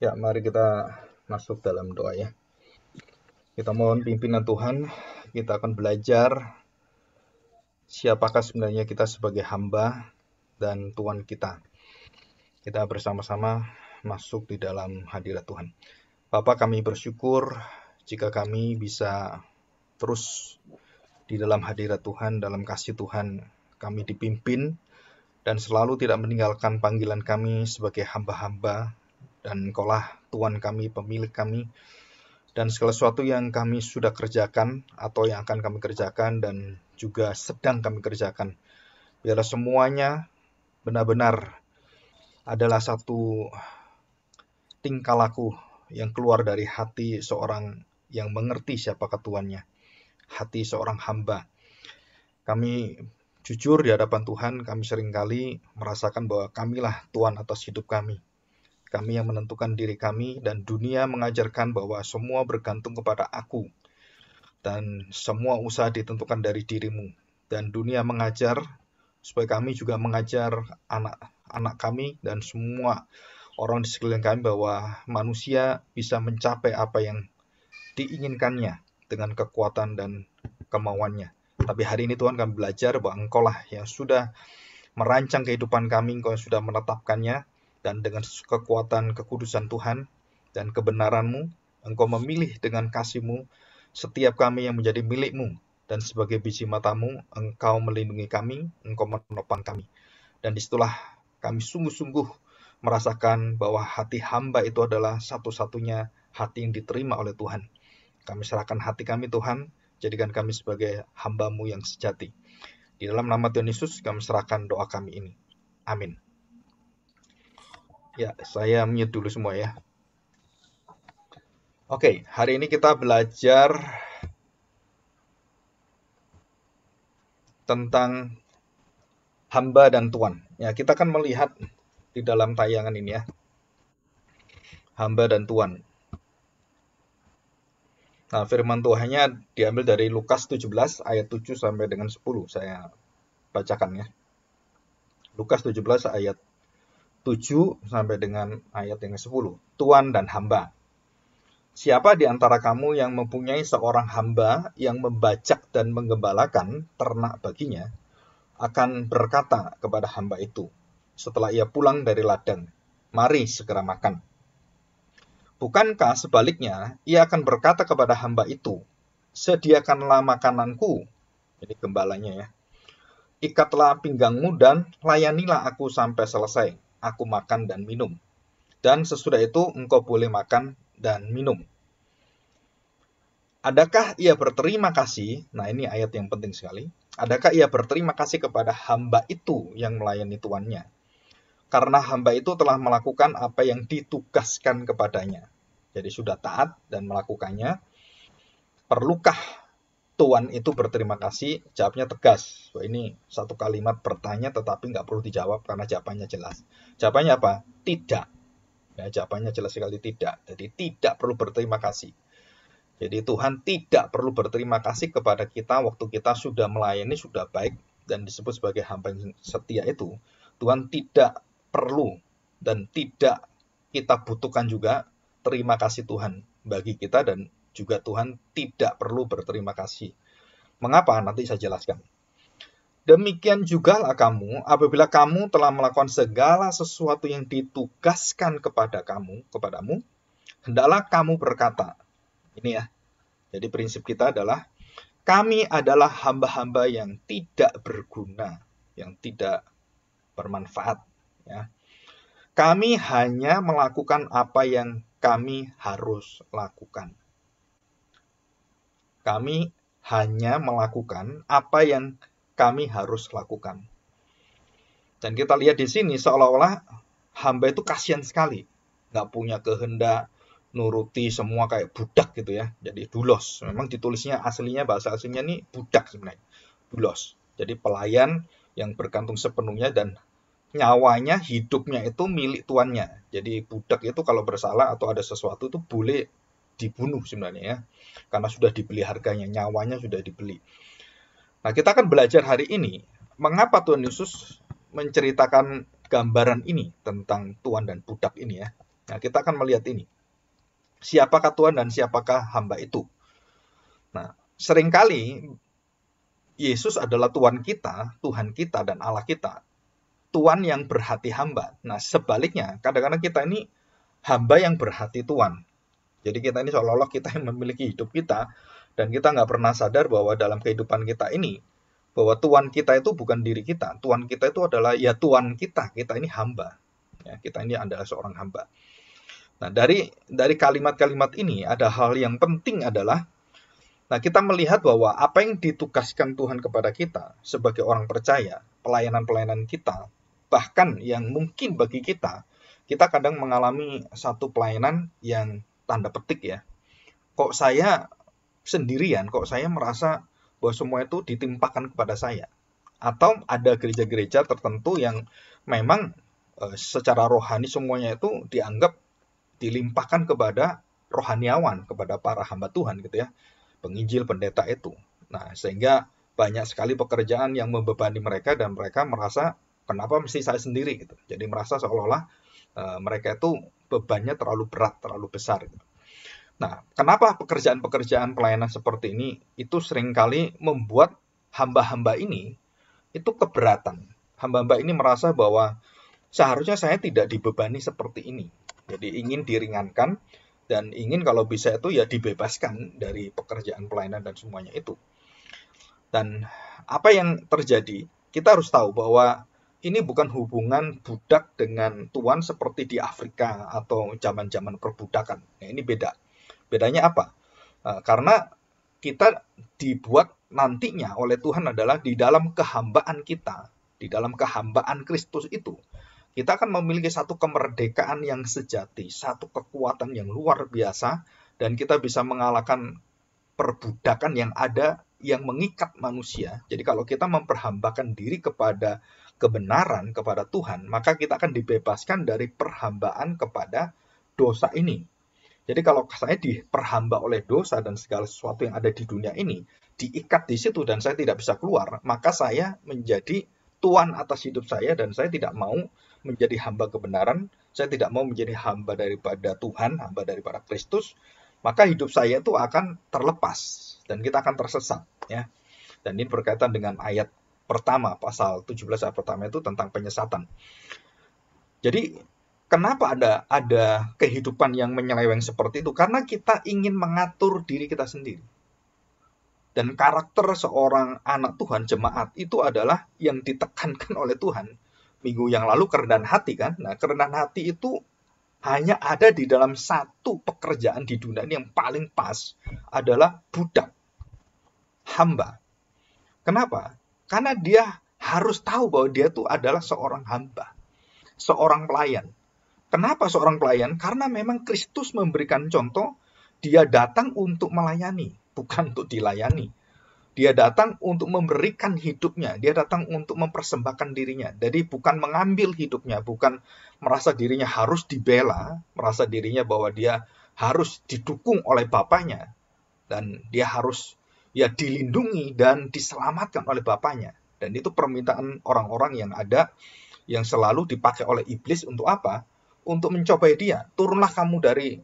Ya, mari kita masuk dalam doa ya. Kita mohon pimpinan Tuhan, kita akan belajar siapakah sebenarnya kita sebagai hamba dan Tuhan kita. Kita bersama-sama masuk di dalam hadirat Tuhan. Bapa, kami bersyukur jika kami bisa terus di dalam hadirat Tuhan, dalam kasih Tuhan kami dipimpin dan selalu tidak meninggalkan panggilan kami sebagai hamba-hamba, dan Engkaulah Tuhan kami, pemilik kami, dan segala sesuatu yang kami sudah kerjakan atau yang akan kami kerjakan dan juga sedang kami kerjakan, biarlah semuanya benar-benar adalah satu tingkah laku yang keluar dari hati seorang yang mengerti siapakah Tuannya, hati seorang hamba. Kami jujur di hadapan Tuhan, kami seringkali merasakan bahwa kamilah Tuhan atas hidup kami. Kami yang menentukan diri kami, dan dunia mengajarkan bahwa semua bergantung kepada aku. Dan semua usaha ditentukan dari dirimu. Dan dunia mengajar supaya kami juga mengajar anak-anak kami dan semua orang di sekeliling kami bahwa manusia bisa mencapai apa yang diinginkannya dengan kekuatan dan kemauannya. Tapi hari ini Tuhan, kami belajar bahwa Engkaulah yang sudah merancang kehidupan kami, Engkau yang sudah menetapkannya, dan dengan kekuatan kekudusan Tuhan dan kebenaran-Mu, Engkau memilih dengan kasih-Mu setiap kami yang menjadi milik-Mu, dan sebagai biji mata-Mu, Engkau melindungi kami, Engkau menopang kami. Dan disitulah kami sungguh-sungguh merasakan bahwa hati hamba itu adalah satu-satunya hati yang diterima oleh Tuhan. Kami serahkan hati kami Tuhan, jadikan kami sebagai hamba-Mu yang sejati. Di dalam nama Tuhan Yesus kami serahkan doa kami ini. Amin. Ya, saya mute dulu semua ya. Oke, hari ini kita belajar tentang hamba dan tuan. Ya, kita akan melihat di dalam tayangan ini ya. Hamba dan tuan. Nah, firman Tuhannya diambil dari Lukas 17 ayat 7 sampai dengan 10. Saya bacakan ya. Lukas 17 ayat 7 sampai dengan ayat yang ke-10. Tuan dan hamba. Siapa di antara kamu yang mempunyai seorang hamba yang membajak dan menggembalakan ternak baginya, akan berkata kepada hamba itu, setelah ia pulang dari ladang, mari segera makan. Bukankah sebaliknya, ia akan berkata kepada hamba itu, sediakanlah makananku, ini gembalanya ya, ikatlah pinggangmu dan layanilah aku sampai selesai, aku makan dan minum. Dan sesudah itu engkau boleh makan dan minum. Adakah ia berterima kasih? Nah, ini ayat yang penting sekali. Adakah ia berterima kasih kepada hamba itu yang melayani tuannya? Karena hamba itu telah melakukan apa yang ditugaskan kepadanya. Jadi sudah taat dan melakukannya. Perlukah tuan itu berterima kasih? Jawabnya tegas. Wah, ini satu kalimat bertanya tetapi nggak perlu dijawab karena jawabannya jelas. Jawabannya apa? Tidak. Ya, jawabannya jelas sekali tidak. Jadi tidak perlu berterima kasih. Jadi Tuhan tidak perlu berterima kasih kepada kita waktu kita sudah melayani, sudah baik, dan disebut sebagai hamba yang setia itu. Tuhan tidak perlu dan tidak kita butuhkan juga terima kasih Tuhan bagi kita, dan juga Tuhan tidak perlu berterima kasih. Mengapa? Nanti saya jelaskan. Demikian jugalah kamu, apabila kamu telah melakukan segala sesuatu yang ditugaskan kepadamu, hendaklah kamu berkata, ini ya, jadi prinsip kita adalah kami adalah hamba-hamba yang tidak berguna, yang tidak bermanfaat. Ya. Kami hanya melakukan apa yang kami harus lakukan. Kami hanya melakukan apa yang kami harus lakukan. Dan kita lihat di sini seolah-olah hamba itu kasihan sekali, nggak punya kehendak, nuruti semua kayak budak gitu ya. Jadi dulos. Memang ditulisnya aslinya, bahasa aslinya nih budak sebenarnya. Dulos. Jadi pelayan yang bergantung sepenuhnya dan nyawanya, hidupnya itu milik tuannya. Jadi budak itu kalau bersalah atau ada sesuatu itu boleh dibunuh sebenarnya ya. Karena sudah dibeli harganya, nyawanya sudah dibeli. Nah, kita akan belajar hari ini mengapa Tuhan Yesus menceritakan gambaran ini tentang tuan dan budak ini ya. Nah, kita akan melihat ini. Siapakah Tuhan dan siapakah hamba itu? Nah, seringkali Yesus adalah Tuhan kita dan Allah kita. Tuhan yang berhati hamba. Nah, sebaliknya, kadang-kadang kita ini hamba yang berhati Tuhan. Jadi kita ini seolah-olah kita yang memiliki hidup kita, dan kita nggak pernah sadar bahwa dalam kehidupan kita ini, bahwa Tuhan kita itu bukan diri kita. Tuhan kita itu adalah ya Tuhan kita. Kita ini hamba. Ya, kita ini adalah seorang hamba. Nah, dari kalimat-kalimat ini ada hal yang penting adalah, nah, kita melihat bahwa apa yang ditugaskan Tuhan kepada kita sebagai orang percaya, pelayanan-pelayanan kita, bahkan yang mungkin bagi kita kadang mengalami satu pelayanan yang tanda petik ya. Kok saya sendirian, kok saya merasa bahwa semua itu ditimpakan kepada saya. Atau ada gereja-gereja tertentu yang memang secara rohani semuanya itu dianggap dilimpahkan kepada rohaniawan, kepada para hamba Tuhan gitu ya. Penginjil, pendeta itu. Nah, sehingga banyak sekali pekerjaan yang membebani mereka dan mereka merasa kenapa mesti saya sendiri gitu. Jadi merasa seolah-olah mereka itu bebannya terlalu berat, terlalu besar gitu. Nah, kenapa pekerjaan-pekerjaan pelayanan seperti ini itu seringkali membuat hamba-hamba ini itu keberatan. Hamba-hamba ini merasa bahwa seharusnya saya tidak dibebani seperti ini. Jadi ingin diringankan dan ingin kalau bisa itu ya dibebaskan dari pekerjaan pelayanan dan semuanya itu. Dan apa yang terjadi? Kita harus tahu bahwa ini bukan hubungan budak dengan tuan seperti di Afrika atau zaman-zaman perbudakan. Nah, ini beda. Bedanya apa? Karena kita dibuat nantinya oleh Tuhan adalah di dalam kehambaan kita, di dalam kehambaan Kristus itu, kita akan memiliki satu kemerdekaan yang sejati, satu kekuatan yang luar biasa, dan kita bisa mengalahkan perbudakan yang ada yang mengikat manusia. Jadi kalau kita memperhambakan diri kepada kebenaran, kepada Tuhan, maka kita akan dibebaskan dari perhambaan kepada dosa ini. Jadi kalau saya diperhamba oleh dosa dan segala sesuatu yang ada di dunia ini, diikat di situ dan saya tidak bisa keluar, maka saya menjadi tuan atas hidup saya dan saya tidak mau menjadi hamba kebenaran, saya tidak mau menjadi hamba daripada Tuhan, hamba daripada Kristus, maka hidup saya itu akan terlepas dan kita akan tersesat ya. Dan ini berkaitan dengan ayat pertama, pasal 17 ayat pertama itu tentang penyesatan. Jadi kenapa ada kehidupan yang menyeleweng seperti itu? Karena kita ingin mengatur diri kita sendiri. Dan karakter seorang anak Tuhan, jemaat, itu adalah yang ditekankan oleh Tuhan. Minggu yang lalu kerendahan hati kan? Nah, kerendahan hati itu hanya ada di dalam satu pekerjaan di dunia ini yang paling pas adalah budak, hamba. Kenapa? Karena dia harus tahu bahwa dia itu adalah seorang hamba, seorang pelayan. Kenapa seorang pelayan? Karena memang Kristus memberikan contoh, dia datang untuk melayani, bukan untuk dilayani. Dia datang untuk memberikan hidupnya, dia datang untuk mempersembahkan dirinya. Jadi bukan mengambil hidupnya, bukan merasa dirinya harus dibela, merasa dirinya bahwa dia harus didukung oleh Bapaknya, dan dia harus ya dilindungi dan diselamatkan oleh Bapaknya. Dan itu permintaan orang-orang yang ada, yang selalu dipakai oleh iblis untuk apa? Untuk mencobai dia. Turunlah kamu dari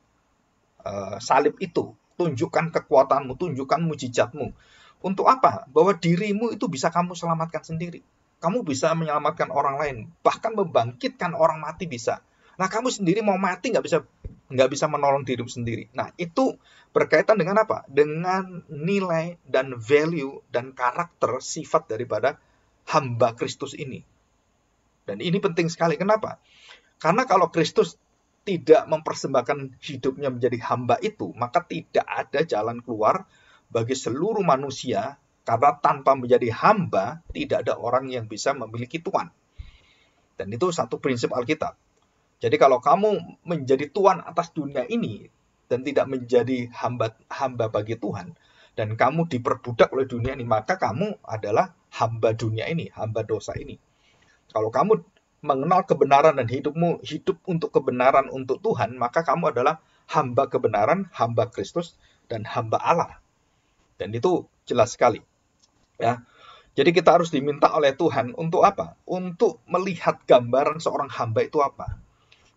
salib itu, tunjukkan kekuatanmu, tunjukkan mujizatmu. Untuk apa? Bahwa dirimu itu bisa kamu selamatkan sendiri. Kamu bisa menyelamatkan orang lain, bahkan membangkitkan orang mati bisa. Nah, kamu sendiri mau mati nggak bisa menolong dirimu sendiri. Nah, itu berkaitan dengan apa? Dengan nilai dan value dan karakter sifat daripada hamba Kristus ini. Dan ini penting sekali. Kenapa? Karena kalau Kristus tidak mempersembahkan hidupnya menjadi hamba itu, maka tidak ada jalan keluar bagi seluruh manusia, karena tanpa menjadi hamba, tidak ada orang yang bisa memiliki Tuhan. Dan itu satu prinsip Alkitab. Jadi kalau kamu menjadi Tuhan atas dunia ini, dan tidak menjadi hamba bagi Tuhan, dan kamu diperbudak oleh dunia ini, maka kamu adalah hamba dunia ini, hamba dosa ini. Kalau kamu mengenal kebenaran dan hidupmu hidup untuk kebenaran untuk Tuhan, maka kamu adalah hamba kebenaran, hamba Kristus, dan hamba Allah. Dan itu jelas sekali. Ya. Jadi kita harus diminta oleh Tuhan untuk apa? Untuk melihat gambaran seorang hamba itu apa.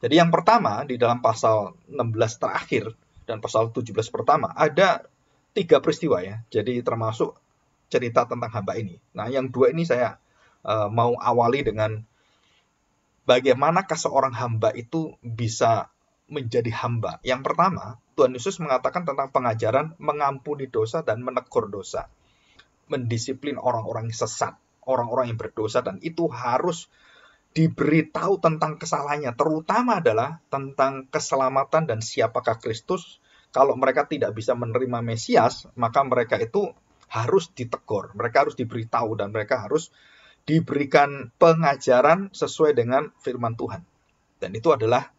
Jadi yang pertama, di dalam pasal 16 terakhir dan pasal 17 pertama, ada 3 peristiwa ya. Jadi termasuk cerita tentang hamba ini. Nah, yang 2 ini saya mau awali dengan bagaimanakah seorang hamba itu bisa menjadi hamba. Yang pertama, Tuhan Yesus mengatakan tentang pengajaran mengampuni dosa dan menegur dosa. Mendisiplin orang-orang yang sesat, orang-orang yang berdosa, dan itu harus diberitahu tentang kesalahannya, terutama adalah tentang keselamatan dan siapakah Kristus. Kalau mereka tidak bisa menerima Mesias, maka mereka itu harus ditegur, mereka harus diberitahu, dan mereka harus diberikan pengajaran sesuai dengan firman Tuhan. Dan itu adalah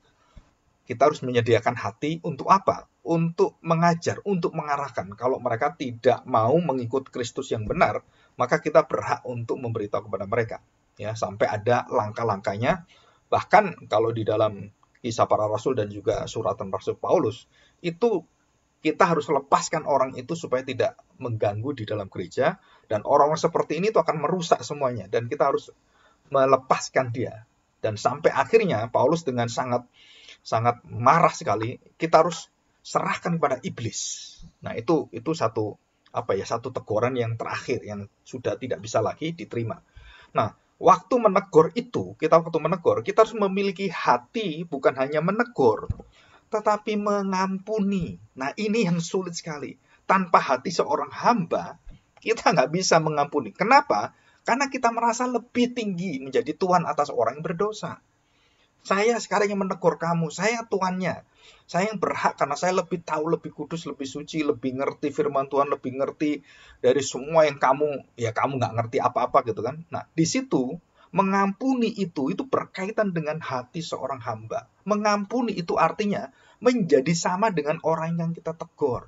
kita harus menyediakan hati untuk apa? Untuk mengajar, untuk mengarahkan. Kalau mereka tidak mau mengikut Kristus yang benar, maka kita berhak untuk memberitahu kepada mereka. Ya, sampai ada langkah-langkahnya. Bahkan kalau di dalam Kisah Para Rasul dan juga suratan Rasul Paulus, itu kita harus lepaskan orang itu supaya tidak mengganggu di dalam gereja, dan orang-orang seperti ini itu akan merusak semuanya, dan kita harus melepaskan dia. Dan sampai akhirnya Paulus dengan sangat marah sekali, kita harus serahkan kepada iblis. Nah, itu satu satu teguran yang terakhir yang sudah tidak bisa lagi diterima. Nah, waktu menegur itu, kita harus memiliki hati bukan hanya menegur, tetapi mengampuni. Nah, ini yang sulit sekali. Tanpa hati seorang hamba, kita nggak bisa mengampuni. Kenapa? Karena kita merasa lebih tinggi menjadi Tuhan atas orang yang berdosa. Saya sekarang yang menegur kamu, saya tuannya. Saya yang berhak karena saya lebih tahu, lebih kudus, lebih suci, lebih ngerti firman Tuhan, lebih ngerti dari semua yang kamu nggak ngerti apa-apa gitu kan. Nah, di situ mengampuni itu berkaitan dengan hati seorang hamba. Mengampuni itu artinya menjadi sama dengan orang yang kita tegur.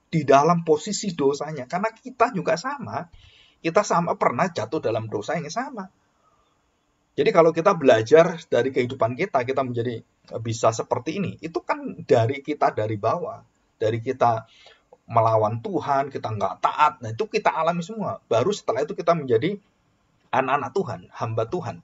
Di dalam posisi dosanya. Karena kita juga sama. Kita sama pernah jatuh dalam dosa yang sama. Jadi kalau kita belajar dari kehidupan kita menjadi bisa seperti ini, itu kan dari kita dari bawah. Dari kita melawan Tuhan, kita nggak taat, nah itu kita alami semua. Baru setelah itu kita menjadi anak-anak Tuhan, hamba Tuhan.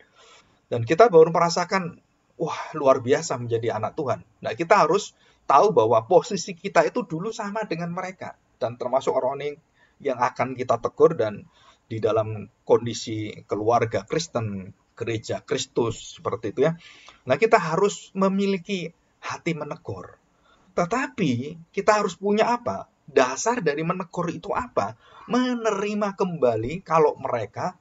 Dan kita baru merasakan, wah luar biasa menjadi anak Tuhan. Nah kita harus tahu bahwa posisi kita itu dulu sama dengan mereka. Dan termasuk orang yang akan kita tegur dan di dalam kondisi keluarga Kristen, gereja Kristus, seperti itu ya. Nah, kita harus memiliki hati menegur. Tetapi, kita harus punya apa? Dasar dari menegur itu apa? Menerima kembali kalau mereka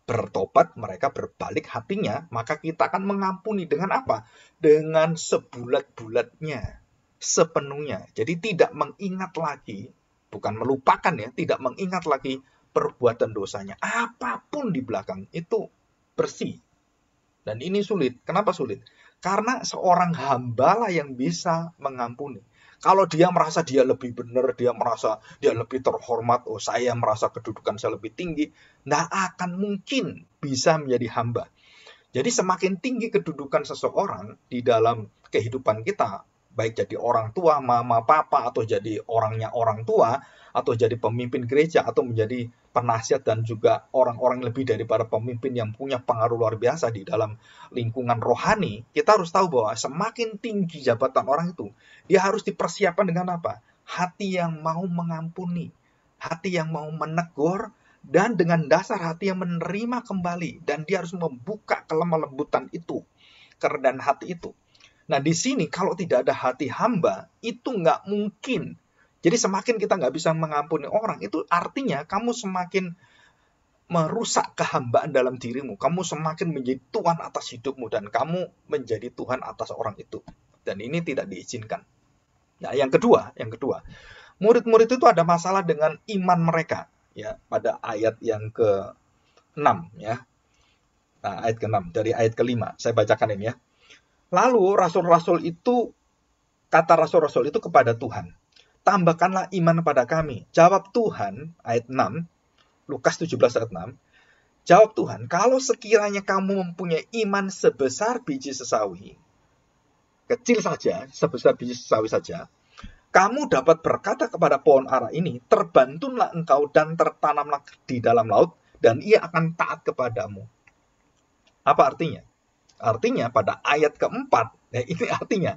bertobat, mereka berbalik hatinya, maka kita akan mengampuni dengan apa? Dengan sebulat-bulatnya, sepenuhnya. Jadi tidak mengingat lagi, bukan melupakan ya, tidak mengingat lagi perbuatan dosanya. Apapun di belakang itu bersih. Dan ini sulit. Kenapa sulit? Karena seorang hambalah yang bisa mengampuni. Kalau dia merasa dia lebih benar, dia merasa dia lebih terhormat, oh saya merasa kedudukan saya lebih tinggi, nggak akan mungkin bisa menjadi hamba. Jadi semakin tinggi kedudukan seseorang di dalam kehidupan kita, baik jadi orang tua, mama, papa, atau jadi orangnya orang tua, atau jadi pemimpin gereja, atau menjadi penasihat dan juga orang-orang lebih daripada pemimpin yang punya pengaruh luar biasa di dalam lingkungan rohani, kita harus tahu bahwa semakin tinggi jabatan orang itu, dia harus dipersiapkan dengan apa? Hati yang mau mengampuni, hati yang mau menegur, dan dengan dasar hati yang menerima kembali, dan dia harus membuka kelemah lembutan itu, kerendahan hati itu. Nah di sini kalau tidak ada hati hamba, itu nggak mungkin. Jadi semakin kita nggak bisa mengampuni orang, itu artinya kamu semakin merusak kehambaan dalam dirimu. Kamu semakin menjadi Tuhan atas hidupmu, dan kamu menjadi Tuhan atas orang itu. Dan ini tidak diizinkan. Nah yang kedua, murid-murid itu ada masalah dengan iman mereka. Ya, pada ayat yang ke-6 ya. Nah, ayat ke-6 dari ayat ke-5 saya bacakan ini ya. Lalu rasul-rasul itu, kata rasul-rasul itu kepada Tuhan, tambahkanlah iman pada kami. Jawab Tuhan, ayat 6, Lukas 17 ayat 6, jawab Tuhan, kalau sekiranya kamu mempunyai iman sebesar biji sesawi, kecil saja, sebesar biji sesawi saja, kamu dapat berkata kepada pohon ara ini, terbantunlah engkau dan tertanamlah di dalam laut, dan ia akan taat kepadamu. Apa artinya? Artinya pada ayat keempat, ya ini artinya.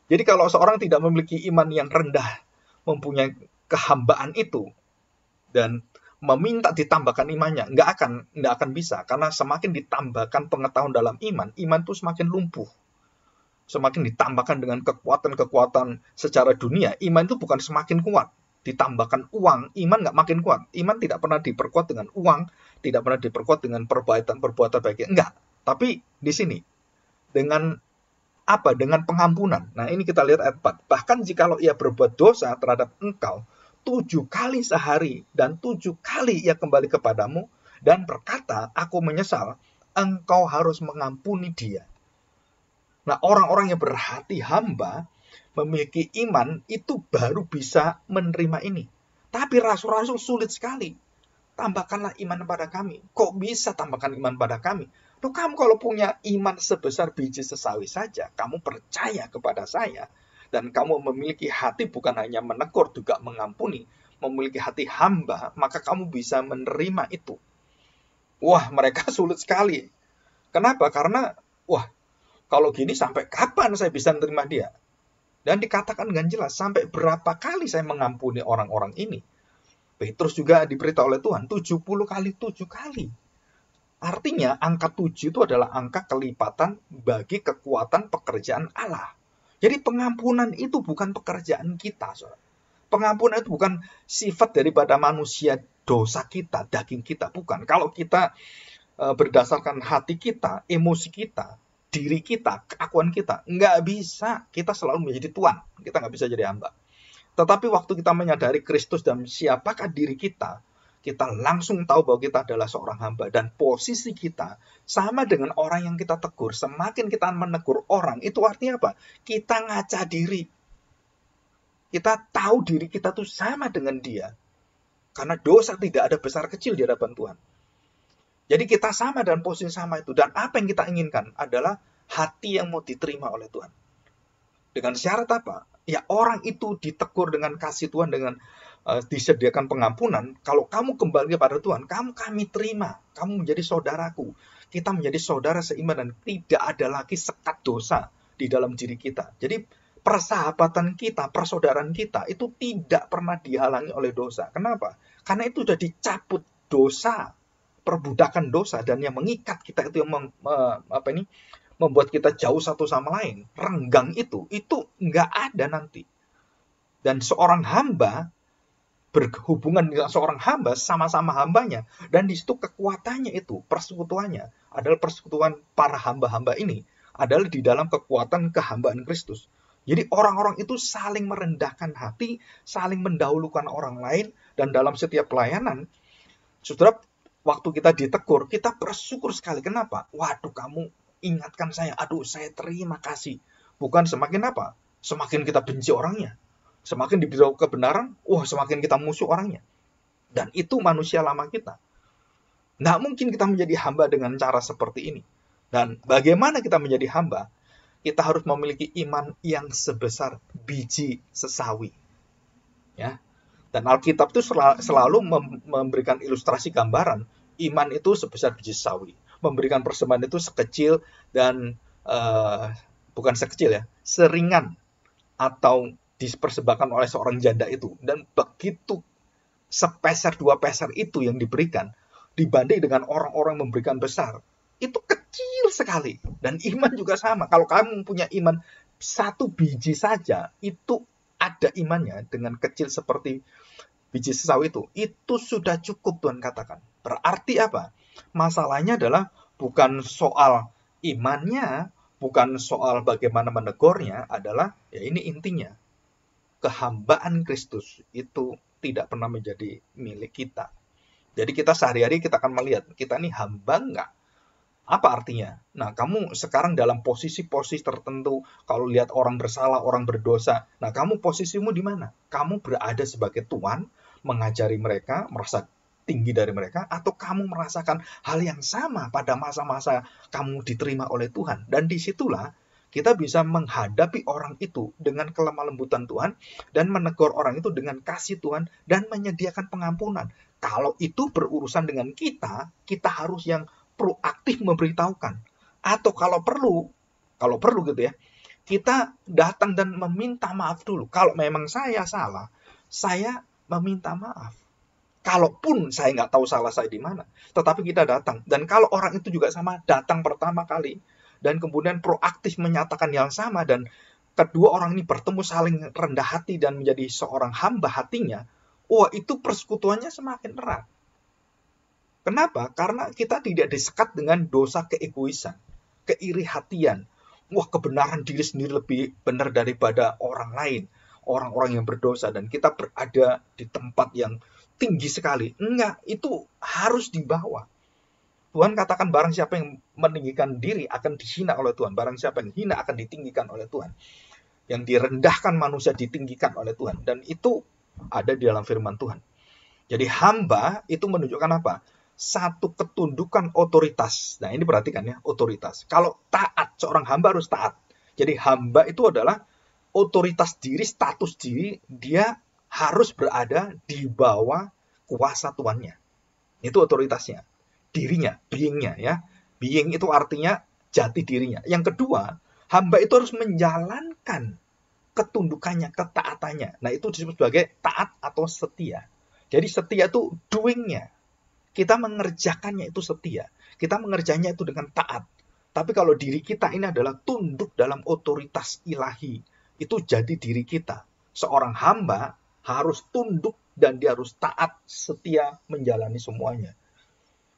Jadi kalau seorang tidak memiliki iman yang rendah, mempunyai kehambaan itu, dan meminta ditambahkan imannya, nggak akan bisa. Karena semakin ditambahkan pengetahuan dalam iman, iman itu semakin lumpuh. Semakin ditambahkan dengan kekuatan-kekuatan secara dunia, iman itu bukan semakin kuat. Ditambahkan uang, iman nggak makin kuat. Iman tidak pernah diperkuat dengan uang, tidak pernah diperkuat dengan perbuatan-perbuatan baik. Enggak. Tapi di sini, dengan apa? Dengan pengampunan. Nah, ini kita lihat ayat 4. Bahkan jikalau ia berbuat dosa terhadap engkau 7 kali sehari dan 7 kali ia kembali kepadamu dan berkata, aku menyesal, engkau harus mengampuni dia. Nah, orang-orang yang berhati hamba, memiliki iman, itu baru bisa menerima ini. Tapi rasul-rasul sulit sekali. Tambahkanlah iman pada kami. Kok bisa tambahkan iman pada kami? Loh, kamu kalau punya iman sebesar biji sesawi saja, kamu percaya kepada saya, dan kamu memiliki hati bukan hanya menegur, juga mengampuni, memiliki hati hamba, maka kamu bisa menerima itu. Wah, mereka sulit sekali. Kenapa? Karena, wah, kalau gini sampai kapan saya bisa menerima dia? Dan dikatakan dengan jelas, sampai berapa kali saya mengampuni orang-orang ini. Petrus juga diberitahu oleh Tuhan, 70 kali 7 kali. Artinya angka 7 itu adalah angka kelipatan bagi kekuatan pekerjaan Allah. Jadi pengampunan itu bukan pekerjaan kita, saudara. Pengampunan itu bukan sifat daripada manusia, dosa kita, daging kita, bukan. Kalau kita berdasarkan hati kita, emosi kita, diri kita, keakuan kita, nggak bisa kita selalu menjadi tuan. Kita nggak bisa jadi hamba. Tetapi waktu kita menyadari Kristus dan siapakah diri kita langsung tahu bahwa kita adalah seorang hamba. Dan posisi kita sama dengan orang yang kita tegur. Semakin kita menegur orang, itu artinya apa? Kita ngaca diri. Kita tahu diri kita tuh sama dengan dia. Karena dosa tidak ada besar kecil di hadapan Tuhan. Jadi kita sama dan posisi sama itu. Dan apa yang kita inginkan adalah hati yang mau diterima oleh Tuhan. Dengan syarat apa? Ya orang itu ditegur dengan kasih Tuhan, dengan disediakan pengampunan. Kalau kamu kembali kepada Tuhan, kami terima. Kamu menjadi saudaraku. Kita menjadi saudara seiman dan tidak ada lagi sekat dosa di dalam diri kita. Jadi persahabatan kita, persaudaraan kita itu tidak pernah dihalangi oleh dosa. Kenapa? Karena itu sudah dicabut dosa, perbudakan dosa, dan yang mengikat kita itu yang membuat kita jauh satu sama lain, renggang itu nggak ada nanti. Dan seorang hamba berhubungan dengan seorang hamba, sama-sama hambanya, dan di situ kekuatannya itu, persekutuannya adalah persekutuan para hamba-hamba ini, adalah di dalam kekuatan kehambaan Kristus. Jadi orang-orang itu saling merendahkan hati, saling mendahulukan orang lain, dan dalam setiap pelayanan, saudara, waktu kita ditegur, kita bersyukur sekali. Kenapa? Waduh, kamu ingatkan saya, aduh saya terima kasih. Bukan semakin apa? Semakin kita benci orangnya. Semakin diberitahu kebenaran, semakin kita musuh orangnya. Dan itu manusia lama kita. Nggak mungkin kita menjadi hamba dengan cara seperti ini. Dan bagaimana kita menjadi hamba? Kita harus memiliki iman yang sebesar biji sesawi. Ya. Dan Alkitab itu selalu memberikan ilustrasi gambaran. Iman itu sebesar biji sesawi. Memberikan persembahan itu sekecil dan bukan sekecil ya, seringan atau dipersembahkan oleh seorang janda itu. Dan begitu sepeser 2 peser itu yang diberikan dibanding dengan orang-orang memberikan besar, itu kecil sekali. Dan iman juga sama. Kalau kamu punya iman 1 biji saja, itu ada imannya dengan kecil seperti biji sesawi itu sudah cukup, Tuhan katakan. Berarti apa? Masalahnya adalah bukan soal imannya, bukan soal bagaimana menegurnya, adalah ya ini intinya. Kehambaan Kristus itu tidak pernah menjadi milik kita. Jadi kita sehari-hari kita akan melihat, kita ini hamba enggak? Apa artinya? Nah, kamu sekarang dalam posisi-posisi tertentu, kalau lihat orang bersalah, orang berdosa, nah kamu posisimu di mana? Kamu berada sebagai tuan, mengajari mereka, merasa tinggi dari mereka, atau kamu merasakan hal yang sama pada masa-masa kamu diterima oleh Tuhan. Dan disitulah kita bisa menghadapi orang itu dengan kelemah lembutan Tuhan dan menegur orang itu dengan kasih Tuhan dan menyediakan pengampunan. Kalau itu berurusan dengan kita, kita harus yang proaktif memberitahukan. Atau kalau perlu gitu ya, kita datang dan meminta maaf dulu. Kalau memang saya salah, saya meminta maaf. Kalaupun saya nggak tahu salah saya di mana, tetapi kita datang. Dan kalau orang itu juga sama, datang pertama kali, dan kemudian proaktif menyatakan yang sama, dan kedua orang ini bertemu saling rendah hati dan menjadi seorang hamba hatinya, wah itu persekutuannya semakin erat. Kenapa? Karena kita tidak disekat dengan dosa keegoisan, keiri hatian. Wah, kebenaran diri sendiri lebih benar daripada orang lain, orang-orang yang berdosa, dan kita berada di tempat yang tinggi sekali. Enggak, itu harus dibawa. Tuhan katakan barang siapa yang meninggikan diri akan dihina oleh Tuhan. Barang siapa yang hina akan ditinggikan oleh Tuhan. Yang direndahkan manusia ditinggikan oleh Tuhan. Dan itu ada di dalam firman Tuhan. Jadi hamba itu menunjukkan apa? Satu ketundukan otoritas. Nah ini perhatikan ya, otoritas. Kalau taat, seorang hamba harus taat. Jadi hamba itu adalah otoritas diri, status diri, dia harus berada di bawah kuasa tuannya. Itu otoritasnya. Dirinya, beingnya ya. Being itu artinya jati dirinya. Yang kedua, hamba itu harus menjalankan ketundukannya, ketaatannya. Nah itu disebut sebagai taat atau setia. Jadi setia itu doing-nya. Kita mengerjakannya itu setia. Kita mengerjakannya itu dengan taat. Tapi kalau diri kita ini adalah tunduk dalam otoritas ilahi. Itu jadi diri kita. Seorang hamba harus tunduk dan dia harus taat, setia menjalani semuanya.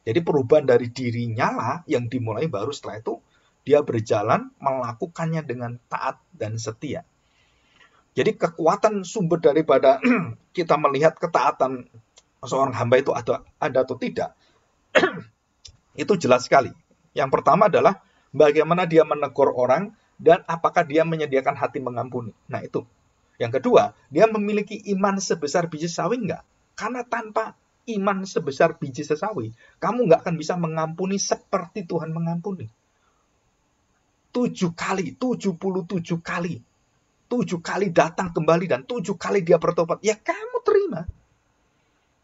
Jadi perubahan dari dirinya lah yang dimulai, baru setelah itu dia berjalan melakukannya dengan taat dan setia. Jadi kekuatan sumber daripada kita melihat ketaatan seorang hamba itu ada atau tidak, itu jelas sekali. Yang pertama adalah bagaimana dia menegur orang dan apakah dia menyediakan hati mengampuni. Nah itu. Yang kedua, dia memiliki iman sebesar biji sawi enggak? Karena tanpa iman sebesar biji sesawi, kamu enggak akan bisa mengampuni seperti Tuhan mengampuni. 7 kali, 77 kali. 7 kali datang kembali dan 7 kali dia bertobat. Ya kamu terima.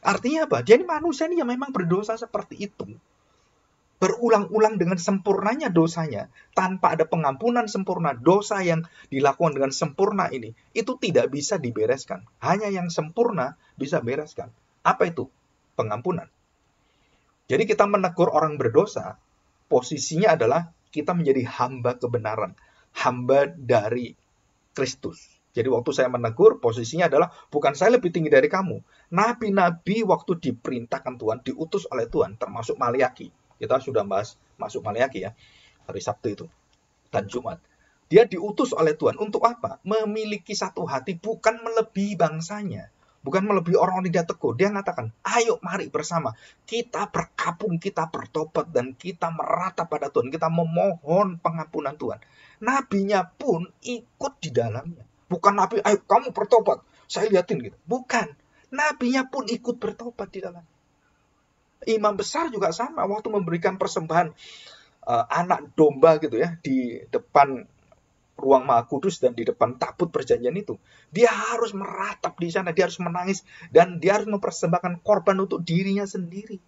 Artinya apa? Dia ini manusia ini yang memang berdosa seperti itu. Berulang-ulang dengan sempurnanya dosanya. Tanpa ada pengampunan sempurna. Dosa yang dilakukan dengan sempurna ini. Itu tidak bisa dibereskan. Hanya yang sempurna bisa bereskan. Apa itu? Pengampunan. Jadi kita menegur orang berdosa. Posisinya adalah kita menjadi hamba kebenaran. Hamba dari Kristus. Jadi waktu saya menegur, posisinya adalah bukan saya lebih tinggi dari kamu. Nabi-nabi waktu diperintahkan Tuhan, diutus oleh Tuhan, termasuk Maliaki. Kita sudah bahas masuk Maliaki ya, hari Sabtu itu, dan Jumat. Dia diutus oleh Tuhan untuk apa? Memiliki satu hati, bukan melebihi bangsanya. Bukan melebihi orang-orang yang dia tegur. Dia mengatakan, ayo mari bersama. Kita berkabung, kita bertobat, dan kita meratap pada Tuhan. Kita memohon pengampunan Tuhan. Nabinya pun ikut di dalamnya. Bukan nabi, ayo kamu bertobat, saya liatin gitu. Bukan. Nabinya pun ikut bertobat di dalam. Imam besar juga sama, waktu memberikan persembahan anak domba gitu ya, di depan ruang Maha Kudus dan di depan tabut perjanjian itu. Dia harus meratap di sana, dia harus menangis, dan dia harus mempersembahkan korban untuk dirinya sendiri.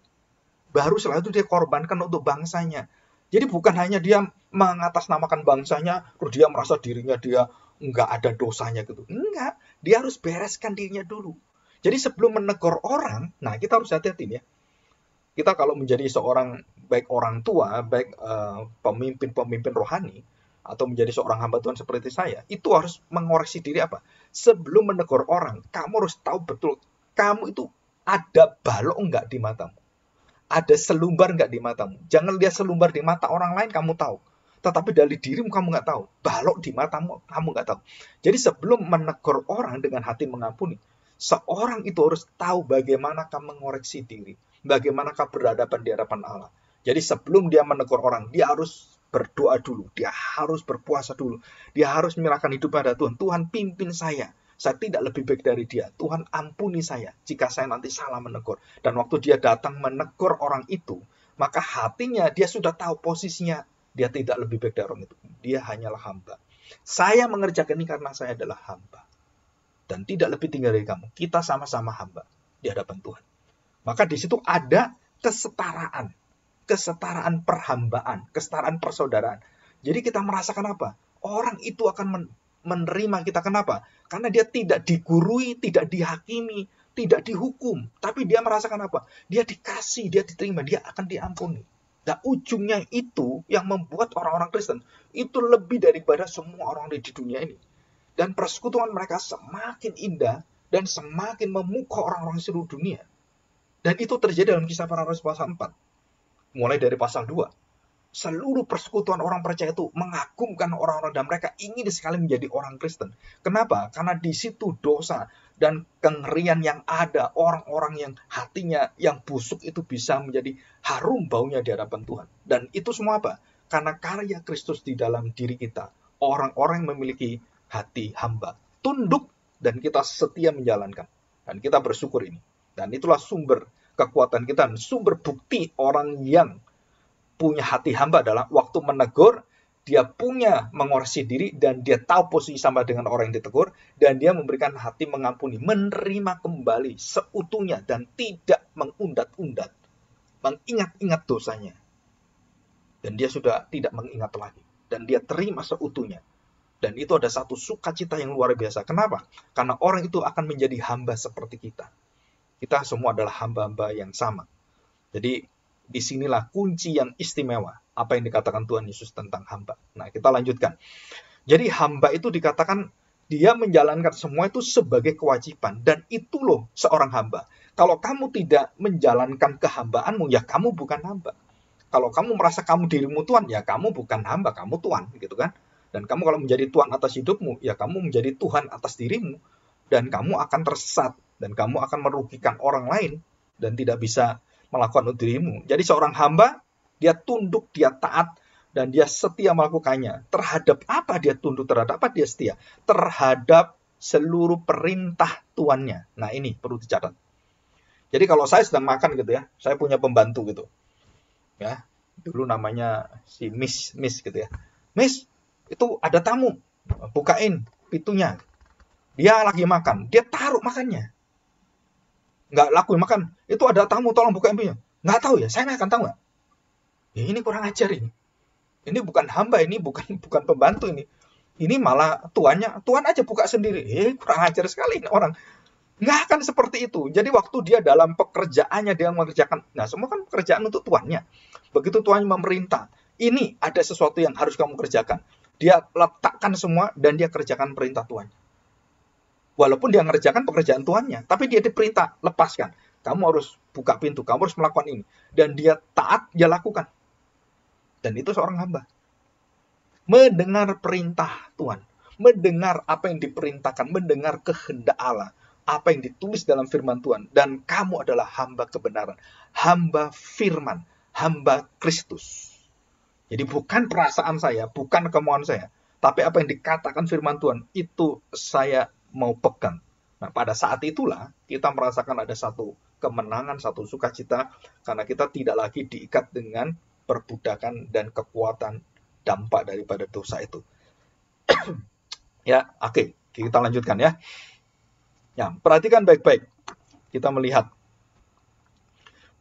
Baru setelah itu dia korbankan untuk bangsanya. Jadi bukan hanya dia mengatasnamakan bangsanya, terus dia merasa dirinya dia enggak ada dosanya gitu. Enggak, dia harus bereskan dirinya dulu. Jadi sebelum menegur orang, nah kita harus hati-hati ya. Kita kalau menjadi seorang, baik orang tua, baik pemimpin-pemimpin rohani, atau menjadi seorang hamba Tuhan seperti saya, itu harus mengoreksi diri apa? Sebelum menegur orang, kamu harus tahu betul, kamu itu ada balok enggak di matamu? Ada selumbar enggak di matamu? Jangan lihat selumbar di mata orang lain, kamu tahu. Tetapi dari dirimu kamu nggak tahu. Balok di matamu kamu nggak tahu. Jadi sebelum menegur orang dengan hati mengampuni, seorang itu harus tahu bagaimana kamu mengoreksi diri. Bagaimana kamu berhadapan di hadapan Allah. Jadi sebelum dia menegur orang, dia harus berdoa dulu. Dia harus berpuasa dulu. Dia harus menyerahkan hidup pada Tuhan. Tuhan pimpin saya. Saya tidak lebih baik dari dia. Tuhan ampuni saya jika saya nanti salah menegur. Dan waktu dia datang menegur orang itu, maka hatinya dia sudah tahu posisinya. Dia tidak lebih baik dari orang itu. Dia hanyalah hamba. Saya mengerjakan ini karena saya adalah hamba. Dan tidak lebih tinggi dari kamu. Kita sama-sama hamba di hadapan Tuhan. Maka di situ ada kesetaraan. kesetaraan perhambaan, kesetaraan persaudaraan. Jadi kita merasakan apa? Orang itu akan menerima kita. Kenapa? Karena dia tidak digurui, tidak dihakimi, tidak dihukum. Tapi dia merasakan apa? Dia dikasih, dia diterima, dia akan diampuni. Nah, ujungnya itu yang membuat orang-orang Kristen itu lebih daripada semua orang di dunia ini. Dan persekutuan mereka semakin indah dan semakin memukau orang-orang seluruh dunia. Dan itu terjadi dalam Kisah Para Rasul pasal 4. Mulai dari pasal 2. Seluruh persekutuan orang percaya itu mengagumkan orang-orang dan mereka ingin sekali menjadi orang Kristen. Kenapa? Karena di situ dosa dan kengerian yang ada, orang-orang yang hatinya yang busuk itu bisa menjadi harum baunya di hadapan Tuhan. Dan itu semua apa? Karena karya Kristus di dalam diri kita. Orang-orang yang memiliki hati hamba, tunduk, dan kita setia menjalankan. Dan kita bersyukur ini. Dan itulah sumber kekuatan kita, sumber bukti orang yang punya hati hamba adalah waktu menegur, dia punya mengoreksi diri, dan dia tahu posisi sama dengan orang yang ditegur, dan dia memberikan hati mengampuni, menerima kembali seutuhnya, dan tidak mengundat-undat, mengingat-ingat dosanya. Dan dia sudah tidak mengingat lagi. Dan dia terima seutuhnya. Dan itu ada satu sukacita yang luar biasa. Kenapa? Karena orang itu akan menjadi hamba seperti kita. Kita semua adalah hamba-hamba yang sama. Jadi, disinilah kunci yang istimewa. Apa yang dikatakan Tuhan Yesus tentang hamba. Nah, kita lanjutkan. Jadi, hamba itu dikatakan dia menjalankan semua itu sebagai kewajiban. Dan itu loh seorang hamba. Kalau kamu tidak menjalankan kehambaanmu, ya kamu bukan hamba. Kalau kamu merasa kamu dirimu Tuhan, ya kamu bukan hamba, kamu Tuhan, gitu kan? Dan kamu kalau menjadi Tuhan atas hidupmu, ya kamu menjadi Tuhan atas dirimu. Dan kamu akan tersesat. Dan kamu akan merugikan orang lain. Dan tidak bisa melakukan untuk dirimu. Jadi seorang hamba, dia tunduk, dia taat, dan dia setia melakukannya. Terhadap apa dia tunduk? Terhadap apa dia setia? Terhadap seluruh perintah tuannya. Nah, ini perlu dicatat. Jadi kalau saya sedang makan gitu ya, saya punya pembantu gitu. Ya, dulu namanya si Miss gitu ya. Miss, itu ada tamu, bukain pintunya. Dia lagi makan, dia taruh makannya. Nggak lakuin makan, itu ada tamu, tolong bukain pintunya. Nggak tahu ya, saya makan, tahu nggak? Ya, ini kurang ajar ini. Ini bukan hamba, ini bukan pembantu ini. Ini malah tuannya, tuan aja buka sendiri. Kurang ajar sekali ini orang. Nggak akan seperti itu. Jadi waktu dia dalam pekerjaannya, dia mengerjakan. Nah, semua kan pekerjaan untuk tuannya. Begitu tuannya memerintah, ini ada sesuatu yang harus kamu kerjakan. Dia letakkan semua dan dia kerjakan perintah tuannya. Walaupun dia mengerjakan pekerjaan tuannya, tapi dia diperintah, lepaskan. Kamu harus buka pintu, kamu harus melakukan ini. Dan dia taat, dia lakukan. Dan itu seorang hamba. Mendengar perintah Tuhan. Mendengar apa yang diperintahkan. Mendengar kehendak Allah. Apa yang ditulis dalam firman Tuhan. Dan kamu adalah hamba kebenaran. Hamba firman. Hamba Kristus. Jadi bukan perasaan saya, bukan kemauan saya. Tapi apa yang dikatakan firman Tuhan, itu saya mau pegang. Nah, pada saat itulah kita merasakan ada satu kemenangan, satu sukacita. Karena kita tidak lagi diikat dengan perbudakan dan kekuatan dampak daripada dosa itu. Ya, oke. Kita lanjutkan ya. Ya, perhatikan baik-baik. Kita melihat.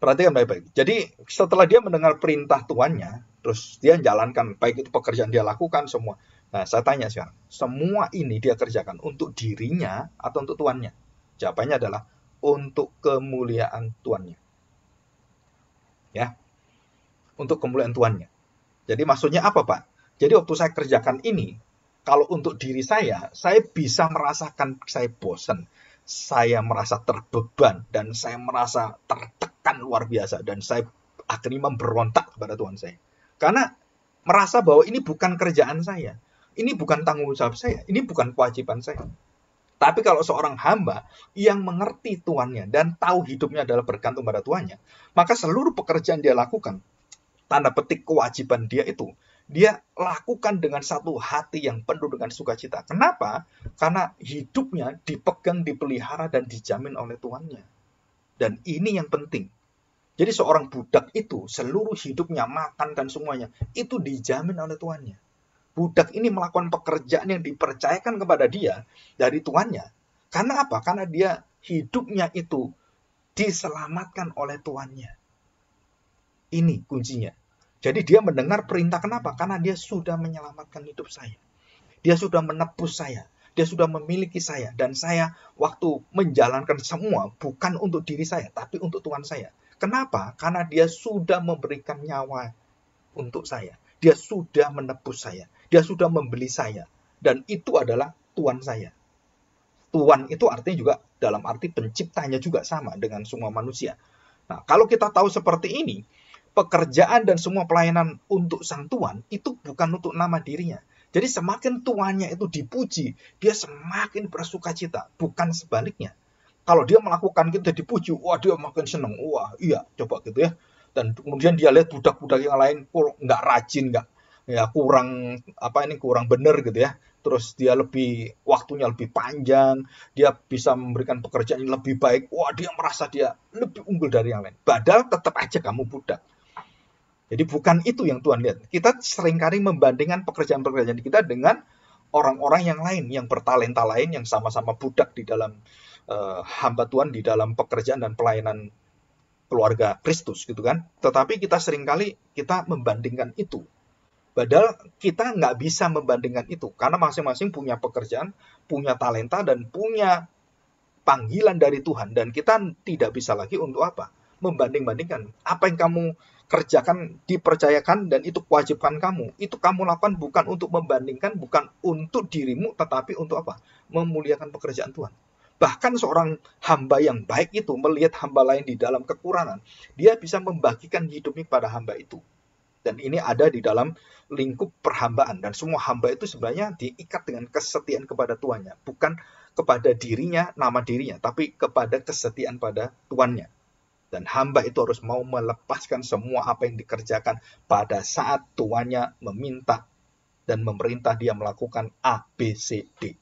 Perhatikan baik-baik. Jadi, setelah dia mendengar perintah tuannya, terus dia jalankan, baik itu pekerjaan dia lakukan semua. Nah, saya tanya sekarang, semua ini dia kerjakan untuk dirinya atau untuk tuannya? Jawabannya adalah untuk kemuliaan tuannya. Ya. Untuk kemuliaan tuannya. Jadi maksudnya apa, Pak? Jadi waktu saya kerjakan ini, kalau untuk diri saya bisa merasakan saya bosan, saya merasa terbeban, dan saya merasa tertekan luar biasa, dan saya akhirnya memberontak kepada Tuhan saya. Karena merasa bahwa ini bukan kerjaan saya, ini bukan tanggung jawab saya, ini bukan kewajiban saya. Tapi kalau seorang hamba yang mengerti tuannya dan tahu hidupnya adalah bergantung pada tuannya, maka seluruh pekerjaan dia lakukan, tanda petik kewajiban dia itu, dia lakukan dengan satu hati yang penuh dengan sukacita. Kenapa? Karena hidupnya dipegang, dipelihara, dan dijamin oleh tuannya. Dan ini yang penting. Jadi seorang budak itu, seluruh hidupnya, makan dan semuanya, itu dijamin oleh tuannya. Budak ini melakukan pekerjaan yang dipercayakan kepada dia dari tuannya. Karena apa? Karena dia hidupnya itu diselamatkan oleh tuannya. Ini kuncinya. Jadi dia mendengar perintah, kenapa? Karena dia sudah menyelamatkan hidup saya. Dia sudah menebus saya. Dia sudah memiliki saya. Dan saya waktu menjalankan semua bukan untuk diri saya, tapi untuk Tuhan saya. Kenapa? Karena dia sudah memberikan nyawa untuk saya. Dia sudah menebus saya. Dia sudah membeli saya. Dan itu adalah Tuhan saya. Tuhan itu artinya juga dalam arti penciptanya juga sama dengan semua manusia. Nah, kalau kita tahu seperti ini, pekerjaan dan semua pelayanan untuk sang Tuhan itu bukan untuk nama dirinya. Jadi semakin tuannya itu dipuji, dia semakin bersukacita, bukan sebaliknya. Kalau dia melakukan kita dipuji, wah dia makin senang. Wah iya, coba gitu ya. Dan kemudian dia lihat budak-budak yang lain nggak rajin, nggak ya kurang benar gitu ya. Terus dia waktunya lebih panjang, dia bisa memberikan pekerjaan yang lebih baik. Wah dia merasa dia lebih unggul dari yang lain. Padahal tetap aja kamu budak. Jadi bukan itu yang Tuhan lihat. Kita seringkali membandingkan pekerjaan-pekerjaan kita dengan orang-orang yang lain, yang bertalenta lain, yang sama-sama budak di dalam hamba Tuhan, di dalam pekerjaan dan pelayanan keluarga Kristus gitu kan. Tetapi kita seringkali kita membandingkan itu. Padahal kita nggak bisa membandingkan itu. Karena masing-masing punya pekerjaan, punya talenta, dan punya panggilan dari Tuhan. Dan kita tidak bisa lagi untuk apa? Membanding-bandingkan. Apa yang kamu kerjakan, dipercayakan, dan itu kewajiban kamu. Itu kamu lakukan bukan untuk membandingkan, bukan untuk dirimu, tetapi untuk apa? Memuliakan pekerjaan Tuhan. Bahkan seorang hamba yang baik itu melihat hamba lain di dalam kekurangan, dia bisa membagikan hidupnya pada hamba itu. Dan ini ada di dalam lingkup perhambaan. Dan semua hamba itu sebenarnya diikat dengan kesetiaan kepada tuannya. Bukan kepada dirinya, nama dirinya, tapi kepada kesetiaan pada tuannya. Dan hamba itu harus mau melepaskan semua apa yang dikerjakan pada saat tuannya meminta dan memerintah dia melakukan A, B, C, D.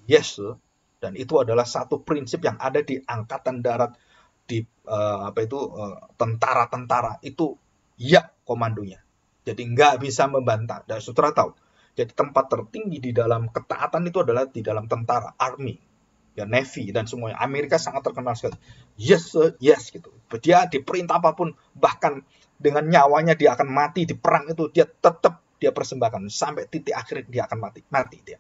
Yes, dan itu adalah satu prinsip yang ada di angkatan darat, di tentara-tentara itu ya komandonya. Jadi nggak bisa membantah. Dan saudara tahu, jadi tempat tertinggi di dalam ketaatan itu adalah di dalam tentara, army, ya Navy dan semuanya. Amerika sangat terkenal sekali. Yes, yes gitu. Dia diperintah apapun, bahkan dengan nyawanya dia akan mati di perang itu, dia tetap dia persembahkan sampai titik akhir dia akan mati dia.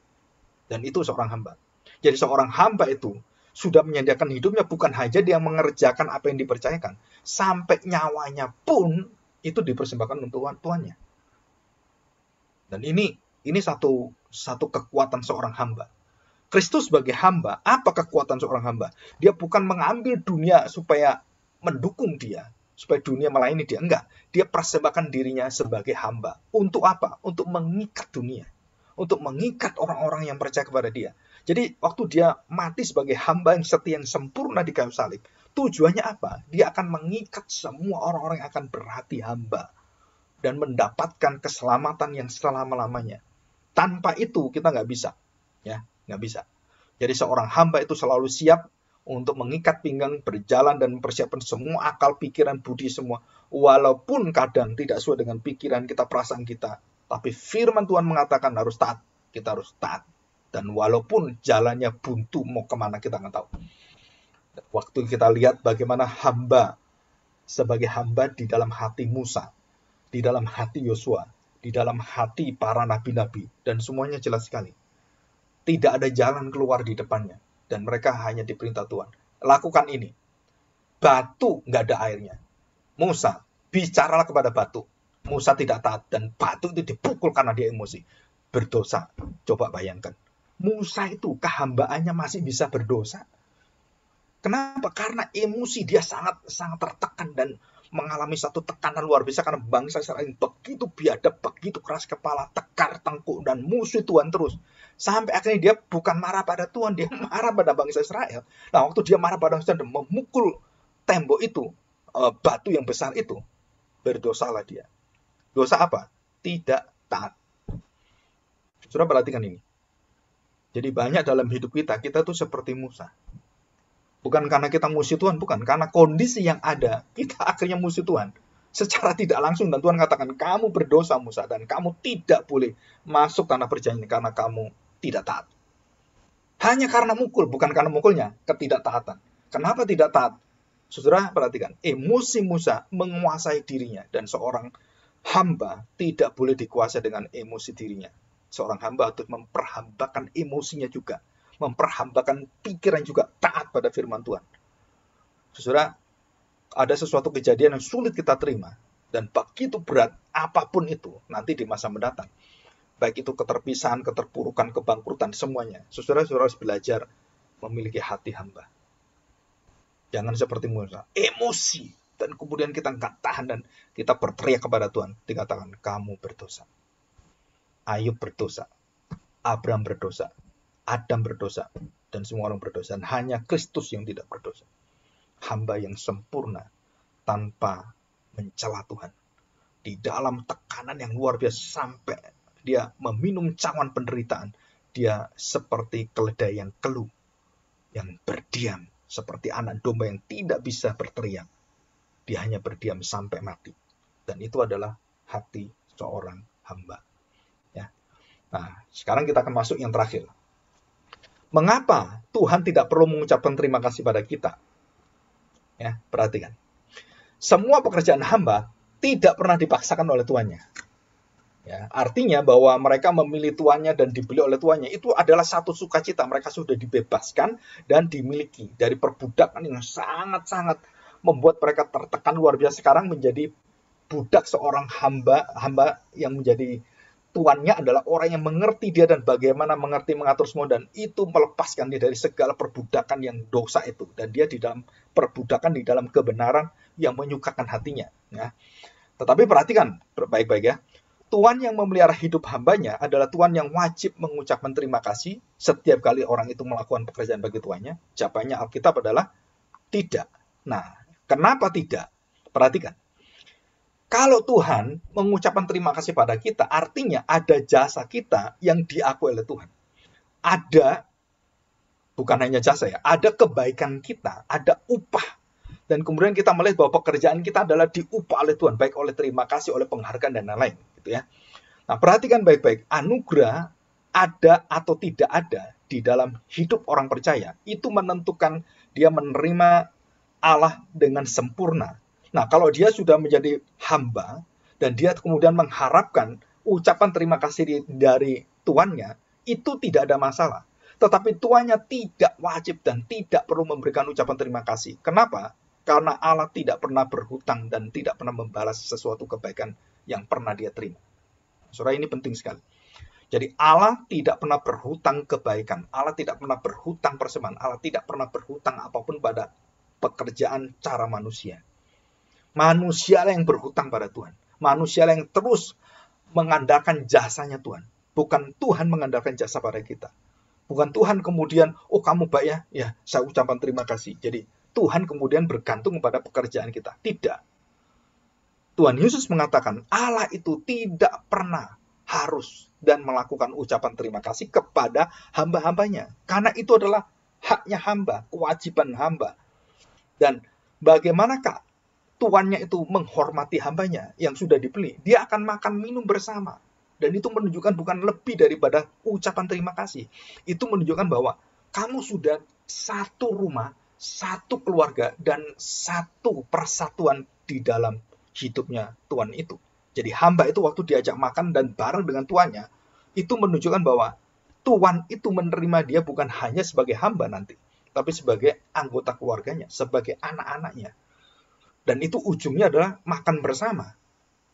Dan itu seorang hamba. Jadi seorang hamba itu sudah menyediakan hidupnya, bukan hanya dia mengerjakan apa yang dipercayakan, sampai nyawanya pun itu dipersembahkan untuk tuannya. Dan ini satu kekuatan seorang hamba. Kristus sebagai hamba, apa kekuatan seorang hamba? Dia bukan mengambil dunia supaya mendukung dia, supaya dunia melayani dia. Enggak, dia persembahkan dirinya sebagai hamba. Untuk apa? Untuk mengikat dunia. Untuk mengikat orang-orang yang percaya kepada dia. Jadi waktu dia mati sebagai hamba yang setia, yang sempurna di kayu salib, tujuannya apa? Dia akan mengikat semua orang-orang yang akan berhati hamba dan mendapatkan keselamatan yang selama-lamanya. Tanpa itu kita nggak bisa, ya nggak bisa. Jadi seorang hamba itu selalu siap untuk mengikat pinggang, berjalan dan mempersiapkan semua akal, pikiran, budi semua. Walaupun kadang tidak sesuai dengan pikiran kita, perasaan kita, tapi firman Tuhan mengatakan harus taat. Kita harus taat. Dan walaupun jalannya buntu, mau kemana kita nggak tahu. Waktu kita lihat bagaimana hamba, sebagai hamba di dalam hati Musa, di dalam hati Yosua, di dalam hati para nabi-nabi, dan semuanya jelas sekali. Tidak ada jalan keluar di depannya. Dan mereka hanya diperintah Tuhan. Lakukan ini. Batu nggak ada airnya. Musa, bicaralah kepada batu. Musa tidak taat. Dan batu itu dipukul karena dia emosi. Berdosa. Coba bayangkan. Musa itu kehambaannya masih bisa berdosa. Kenapa? Karena emosi dia sangat tertekan dan mengalami satu tekanan luar biasa karena bangsa Israel begitu biadab, begitu keras kepala, tekar tengkuk dan musuh Tuhan terus. Sampai akhirnya dia bukan marah pada Tuhan, dia marah pada bangsa Israel. Nah, waktu dia marah pada bangsa Israel dan memukul tembok itu, batu yang besar itu, berdosalah dia. Dosa apa? Tidak taat. Saudara perhatikan ini. Jadi banyak dalam hidup kita tuh seperti Musa. Bukan karena kita musuh Tuhan, bukan. Karena kondisi yang ada, kita akhirnya musuh Tuhan. Secara tidak langsung, dan Tuhan katakan, kamu berdosa Musa, dan kamu tidak boleh masuk tanah perjanjian karena kamu tidak taat. Hanya karena mukul, bukan karena mukulnya, ketidaktaatan. Kenapa tidak taat? Saudara perhatikan, emosi Musa menguasai dirinya, dan seorang hamba tidak boleh dikuasai dengan emosi dirinya. Seorang hamba harus memperhambakan emosinya juga, memperhambakan pikiran juga, taat pada firman Tuhan. Saudara, ada sesuatu kejadian yang sulit kita terima, dan begitu berat apapun itu nanti di masa mendatang. Baik itu keterpisahan, keterpurukan, kebangkrutan, semuanya. Saudara harus belajar memiliki hati hamba. Jangan seperti Musa, emosi, dan kemudian kita nggak tahan dan kita berteriak kepada Tuhan. Dikatakan, kamu berdosa. Ayub berdosa. Abraham berdosa. Adam berdosa. Dan semua orang berdosa. Dan hanya Kristus yang tidak berdosa. Hamba yang sempurna tanpa mencela Tuhan. Di dalam tekanan yang luar biasa sampai dia meminum cawan penderitaan. Dia seperti keledai yang keluh, yang berdiam. Seperti anak domba yang tidak bisa berteriak. Dia hanya berdiam sampai mati. Dan itu adalah hati seorang hamba. Ya. Nah, sekarang kita akan masuk yang terakhir. Mengapa Tuhan tidak perlu mengucapkan terima kasih pada kita? Ya, perhatikan. Semua pekerjaan hamba tidak pernah dipaksakan oleh tuannya. Ya, artinya bahwa mereka memilih tuannya dan dibeli oleh tuannya itu adalah satu sukacita. Mereka sudah dibebaskan dan dimiliki dari perbudakan yang sangat-sangat membuat mereka tertekan luar biasa. Sekarang menjadi budak seorang hamba yang menjadi tuannya adalah orang yang mengerti dia dan bagaimana mengerti mengatur semua, dan itu melepaskan dia dari segala perbudakan yang dosa itu, dan dia di dalam perbudakan di dalam kebenaran yang menyukakan hatinya. Ya. Tetapi perhatikan baik-baik ya. Tuan yang memelihara hidup hambanya adalah Tuan yang wajib mengucapkan terima kasih setiap kali orang itu melakukan pekerjaan bagi tuannya. Jawabannya Alkitab adalah tidak. Nah, kenapa tidak? Perhatikan. Kalau Tuhan mengucapkan terima kasih pada kita, artinya ada jasa kita yang diakui oleh Tuhan. Ada, bukan hanya jasa ya, ada kebaikan kita, ada upah. Dan kemudian kita melihat bahwa pekerjaan kita adalah diupah oleh Tuhan, baik oleh terima kasih, oleh penghargaan, dan lain-lain. Gitu ya. Nah, perhatikan baik-baik, anugerah ada atau tidak ada di dalam hidup orang percaya, itu menentukan dia menerima Allah dengan sempurna. Nah, kalau dia sudah menjadi hamba, dan dia kemudian mengharapkan ucapan terima kasih dari tuannya, itu tidak ada masalah. Tetapi tuannya tidak wajib dan tidak perlu memberikan ucapan terima kasih. Kenapa? Karena Allah tidak pernah berhutang dan tidak pernah membalas sesuatu kebaikan yang pernah dia terima. Saudara, ini penting sekali. Jadi Allah tidak pernah berhutang kebaikan. Allah tidak pernah berhutang persembahan. Allah tidak pernah berhutang apapun pada pekerjaan cara manusia. Manusia yang berhutang pada Tuhan. Manusia yang terus mengandalkan jasanya Tuhan. Bukan Tuhan mengandalkan jasa pada kita. Bukan Tuhan kemudian, oh kamu baik ya, ya saya ucapkan terima kasih. Jadi Tuhan kemudian bergantung pada pekerjaan kita. Tidak. Tuhan Yesus mengatakan Allah itu tidak pernah harus dan melakukan ucapan terima kasih kepada hamba-hambanya. Karena itu adalah haknya hamba, kewajiban hamba. Dan bagaimanakah tuannya itu menghormati hambanya yang sudah dibeli? Dia akan makan minum bersama. Dan itu menunjukkan bukan lebih daripada ucapan terima kasih. Itu menunjukkan bahwa kamu sudah satu rumah, satu keluarga, dan satu persatuan di dalam hidupnya Tuhan itu. Jadi hamba itu waktu diajak makan dan bareng dengan tuannya, itu menunjukkan bahwa Tuhan itu menerima dia bukan hanya sebagai hamba nanti, tapi sebagai anggota keluarganya, sebagai anak-anaknya. Dan itu ujungnya adalah makan bersama.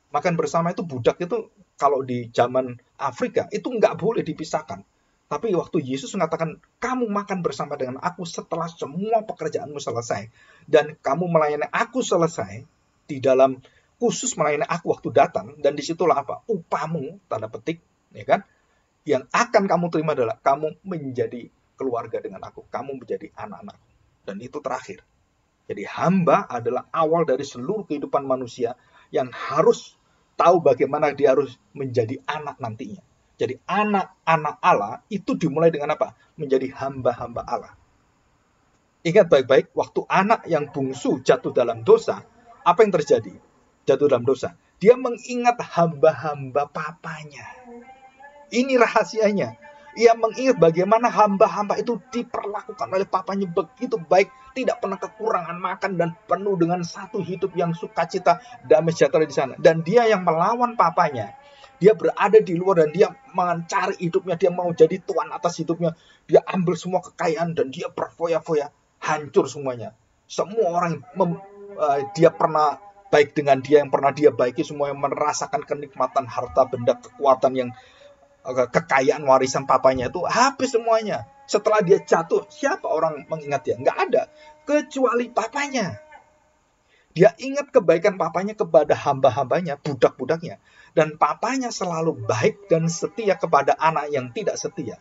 Makan bersama itu budak itu kalau di zaman Afrika itu nggak boleh dipisahkan. Tapi waktu Yesus mengatakan, kamu makan bersama dengan aku setelah semua pekerjaanmu selesai. Dan kamu melayani aku selesai, di dalam khusus melayani aku waktu datang. Dan disitulah apa? Upahmu, tanda petik, ya kan? Yang akan kamu terima adalah, kamu menjadi keluarga dengan aku. Kamu menjadi anak-anakku. Dan itu terakhir. Jadi hamba adalah awal dari seluruh kehidupan manusia yang harus tahu bagaimana dia harus menjadi anak nantinya. Jadi anak-anak Allah itu dimulai dengan apa? Menjadi hamba-hamba Allah. Ingat baik-baik, waktu anak yang bungsu jatuh dalam dosa, apa yang terjadi? Jatuh dalam dosa. Dia mengingat hamba-hamba papanya. Ini rahasianya. Ia mengingat bagaimana hamba-hamba itu diperlakukan oleh papanya begitu baik, tidak pernah kekurangan makan dan penuh dengan satu hidup yang sukacita, damai sejahtera di sana. Dan dia yang melawan papanya, dia berada di luar dan dia mencari hidupnya, dia mau jadi tuan atas hidupnya. Dia ambil semua kekayaan dan dia berfoya-foya, hancur semuanya. Semua orang dia pernah baik dengan dia, yang pernah dia baiki, semua yang merasakan kenikmatan harta benda, kekuatan yang kekayaan warisan papanya itu habis semuanya. Setelah dia jatuh, siapa orang mengingat dia? Nggak ada, kecuali papanya. Dia ingat kebaikan papanya kepada hamba-hambanya, budak-budaknya. Dan papanya selalu baik dan setia kepada anak yang tidak setia.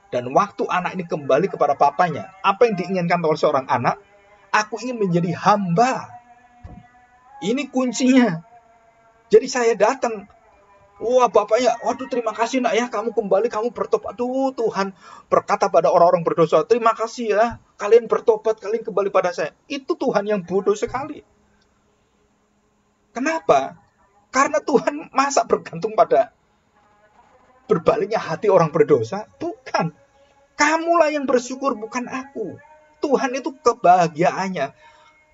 Dan waktu anak ini kembali kepada papanya, apa yang diinginkan oleh seorang anak? Aku ingin menjadi hamba. Ini kuncinya. Jadi saya datang, wah, bapaknya, waduh, terima kasih nak ya, kamu kembali, kamu bertobat. Aduh, Tuhan berkata pada orang-orang berdosa, terima kasih ya, kalian bertobat, kalian kembali pada saya. Itu Tuhan yang bodoh sekali. Kenapa? Karena Tuhan masa bergantung pada berbaliknya hati orang berdosa? Bukan. Kamulah yang bersyukur, bukan aku. Tuhan itu kebahagiaannya,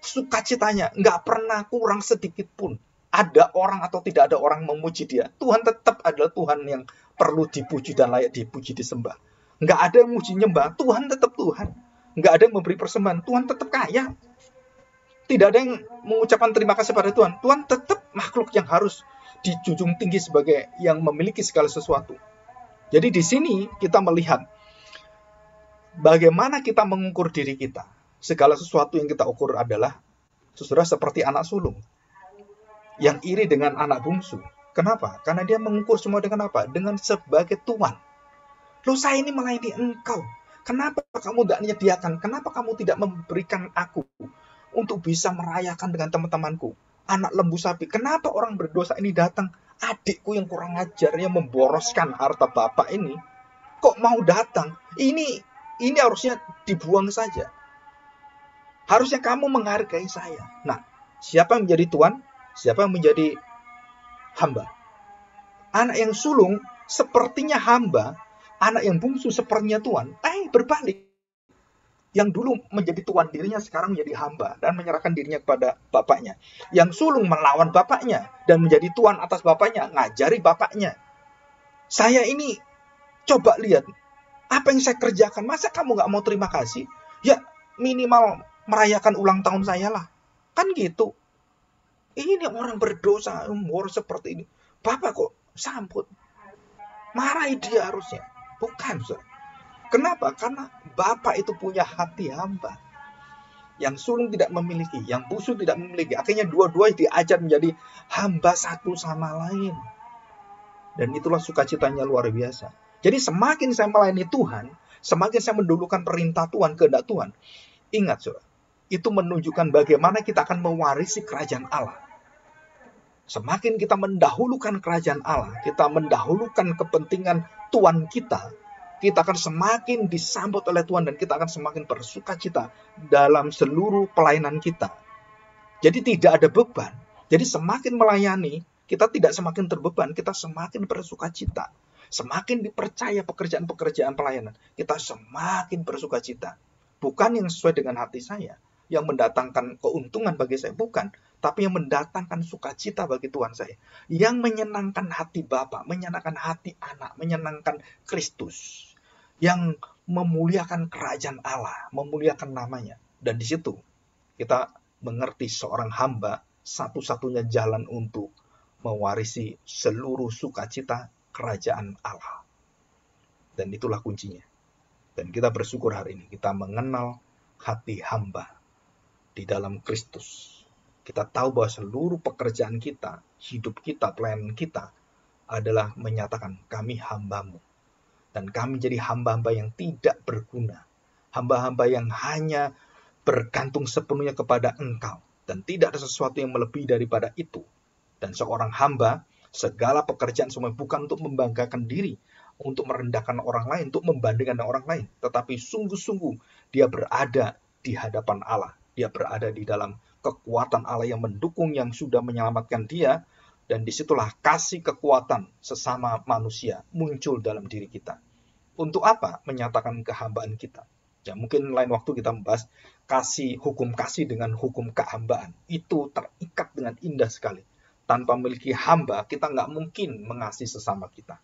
sukacitanya, nggak pernah kurang sedikit pun. Ada orang atau tidak ada orang memuji dia, Tuhan tetap adalah Tuhan yang perlu dipuji dan layak dipuji, disembah. Nggak ada yang muji nyembah, Tuhan tetap Tuhan. Nggak ada yang memberi persembahan, Tuhan tetap kaya. Tidak ada yang mengucapkan terima kasih pada Tuhan, Tuhan tetap makhluk yang harus dijunjung tinggi sebagai yang memiliki segala sesuatu. Jadi di sini kita melihat bagaimana kita mengukur diri kita. Segala sesuatu yang kita ukur adalah, saudara, seperti anak sulung yang iri dengan anak bungsu. Kenapa? Karena dia mengukur semua dengan apa? Dengan sebagai tuan. Loh, saya ini melayani engkau. Kenapa kamu tidak menyediakan? Kenapa kamu tidak memberikan aku untuk bisa merayakan dengan teman-temanku? Anak lembu sapi. Kenapa orang berdosa ini datang? Adikku yang kurang ajar, yang memboroskan harta bapak ini, kok mau datang? Ini harusnya dibuang saja. Harusnya kamu menghargai saya. Nah, siapa yang menjadi tuan? Siapa yang menjadi hamba? Anak yang sulung sepertinya hamba, anak yang bungsu sepertinya tuan. Berbalik. Yang dulu menjadi tuan dirinya sekarang menjadi hamba dan menyerahkan dirinya kepada bapaknya. Yang sulung melawan bapaknya dan menjadi tuan atas bapaknya, ngajari bapaknya. Saya ini coba lihat apa yang saya kerjakan. Masa kamu nggak mau terima kasih? Ya minimal merayakan ulang tahun saya lah. Kan gitu. Ini orang berdosa, umur seperti ini. Bapak kok sambut? Marahi dia harusnya. Bukan, saudara. Kenapa? Karena bapak itu punya hati hamba. Yang sulung tidak memiliki, yang bungsu tidak memiliki. Akhirnya dua-duanya diajar menjadi hamba satu sama lain. Dan itulah sukacitanya luar biasa. Jadi semakin saya melayani Tuhan, semakin saya mendulukan perintah Tuhan, kehendak Tuhan. Ingat, saudara, itu menunjukkan bagaimana kita akan mewarisi kerajaan Allah. Semakin kita mendahulukan kerajaan Allah, kita mendahulukan kepentingan Tuhan kita akan semakin disambut oleh Tuhan dan kita akan semakin bersukacita dalam seluruh pelayanan kita. Jadi tidak ada beban. Jadi semakin melayani, kita tidak semakin terbeban, kita semakin bersukacita. Semakin dipercaya pekerjaan-pekerjaan pelayanan, kita semakin bersukacita. Bukan yang sesuai dengan hati saya, yang mendatangkan keuntungan bagi saya, bukan. Tapi yang mendatangkan sukacita bagi Tuhan saya. Yang menyenangkan hati Bapa, menyenangkan hati anak, menyenangkan Kristus. Yang memuliakan kerajaan Allah, memuliakan namanya. Dan di situ kita mengerti seorang hamba satu-satunya jalan untuk mewarisi seluruh sukacita kerajaan Allah. Dan itulah kuncinya. Dan kita bersyukur hari ini kita mengenal hati hamba di dalam Kristus. Kita tahu bahwa seluruh pekerjaan kita, hidup kita, pelayanan kita adalah menyatakan kami hambamu. Dan kami jadi hamba-hamba yang tidak berguna. Hamba-hamba yang hanya bergantung sepenuhnya kepada Engkau. Dan tidak ada sesuatu yang melebihi daripada itu. Dan seorang hamba, segala pekerjaan semua bukan untuk membanggakan diri, untuk merendahkan orang lain, untuk membandingkan orang lain. Tetapi sungguh-sungguh dia berada di hadapan Allah. Dia berada di dalam kekuatan Allah yang mendukung, yang sudah menyelamatkan dia. Dan disitulah kasih kekuatan sesama manusia muncul dalam diri kita. Untuk apa menyatakan kehambaan kita? Ya, mungkin lain waktu kita membahas hukum kasih dengan hukum kehambaan. Itu terikat dengan indah sekali. Tanpa memiliki hamba, kita nggak mungkin mengasihi sesama kita.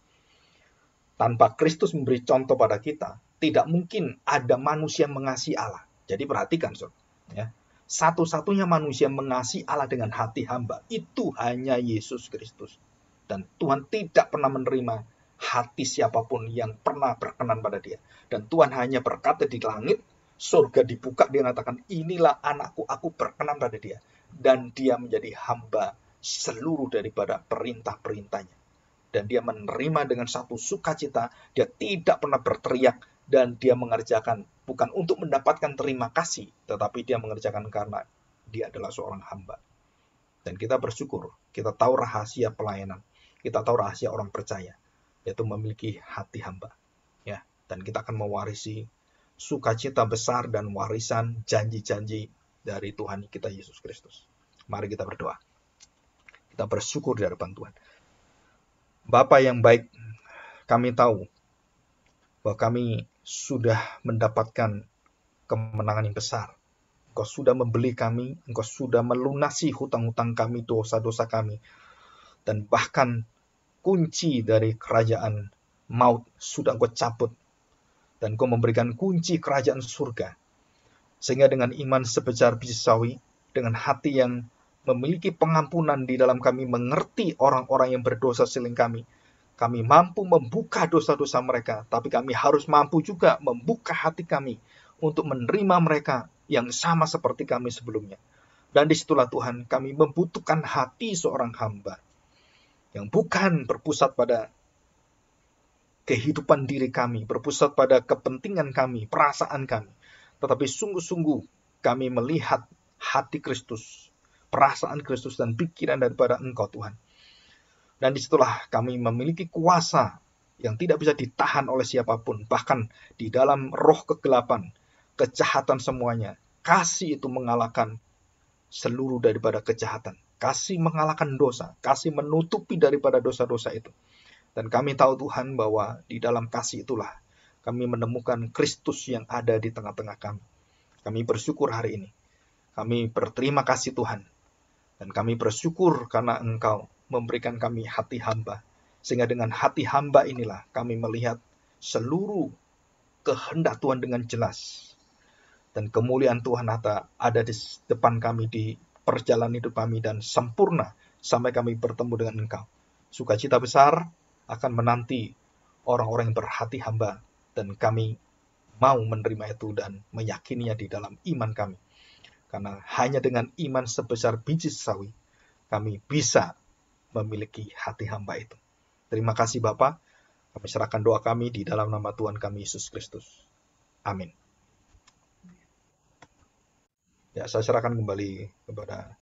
Tanpa Kristus memberi contoh pada kita, tidak mungkin ada manusia mengasihi Allah. Jadi perhatikan, saudara. Ya. Satu-satunya manusia mengasihi Allah dengan hati hamba, itu hanya Yesus Kristus. Dan Tuhan tidak pernah menerima hati siapapun yang pernah berkenan pada dia. Dan Tuhan hanya berkata di langit, surga dibuka, dia mengatakan, inilah anakku, aku berkenan pada dia. Dan dia menjadi hamba seluruh daripada perintah-perintahnya. Dan dia menerima dengan satu sukacita, dia tidak pernah berteriak, dan dia mengerjakan bukan untuk mendapatkan terima kasih, tetapi dia mengerjakan karena dia adalah seorang hamba. Dan kita bersyukur, kita tahu rahasia pelayanan, kita tahu rahasia orang percaya, yaitu memiliki hati hamba. Ya, dan kita akan mewarisi sukacita besar dan warisan janji-janji dari Tuhan kita Yesus Kristus. Mari kita berdoa. Kita bersyukur di hadapan Tuhan. Bapa yang baik, kami tahu bahwa kami sudah mendapatkan kemenangan yang besar. Engkau sudah membeli kami, Engkau sudah melunasi hutang-hutang kami, dosa-dosa kami. Dan bahkan kunci dari kerajaan maut sudah Engkau cabut. Dan Engkau memberikan kunci kerajaan surga. Sehingga dengan iman sebesar biji sawi, dengan hati yang memiliki pengampunan di dalam kami, mengerti orang-orang yang berdosa selain kami mampu membuka dosa-dosa mereka, tapi kami harus mampu juga membuka hati kami untuk menerima mereka yang sama seperti kami sebelumnya. Dan disitulah Tuhan, kami membutuhkan hati seorang hamba yang bukan berpusat pada kehidupan diri kami, berpusat pada kepentingan kami, perasaan kami, tetapi sungguh-sungguh kami melihat hati Kristus, perasaan Kristus dan pikiran daripada Engkau Tuhan. Dan disitulah kami memiliki kuasa yang tidak bisa ditahan oleh siapapun. Bahkan di dalam roh kegelapan, kejahatan semuanya, kasih itu mengalahkan seluruh daripada kejahatan. Kasih mengalahkan dosa, kasih menutupi daripada dosa-dosa itu. Dan kami tahu Tuhan bahwa di dalam kasih itulah kami menemukan Kristus yang ada di tengah-tengah kami. Kami bersyukur hari ini. Kami berterima kasih Tuhan. Dan kami bersyukur karena Engkau memberikan kami hati hamba. Sehingga dengan hati hamba inilah kami melihat seluruh kehendak Tuhan dengan jelas. Dan kemuliaan Tuhan ada di depan kami di perjalanan hidup kami dan sempurna sampai kami bertemu dengan Engkau. Sukacita besar akan menanti orang-orang yang berhati hamba. Dan kami mau menerima itu dan meyakininya di dalam iman kami. Karena hanya dengan iman sebesar biji sawi, kami bisa memiliki hati hamba itu. Terima kasih Bapa. Kami serahkan doa kami di dalam nama Tuhan kami Yesus Kristus. Amin. Ya, saya serahkan kembali kepada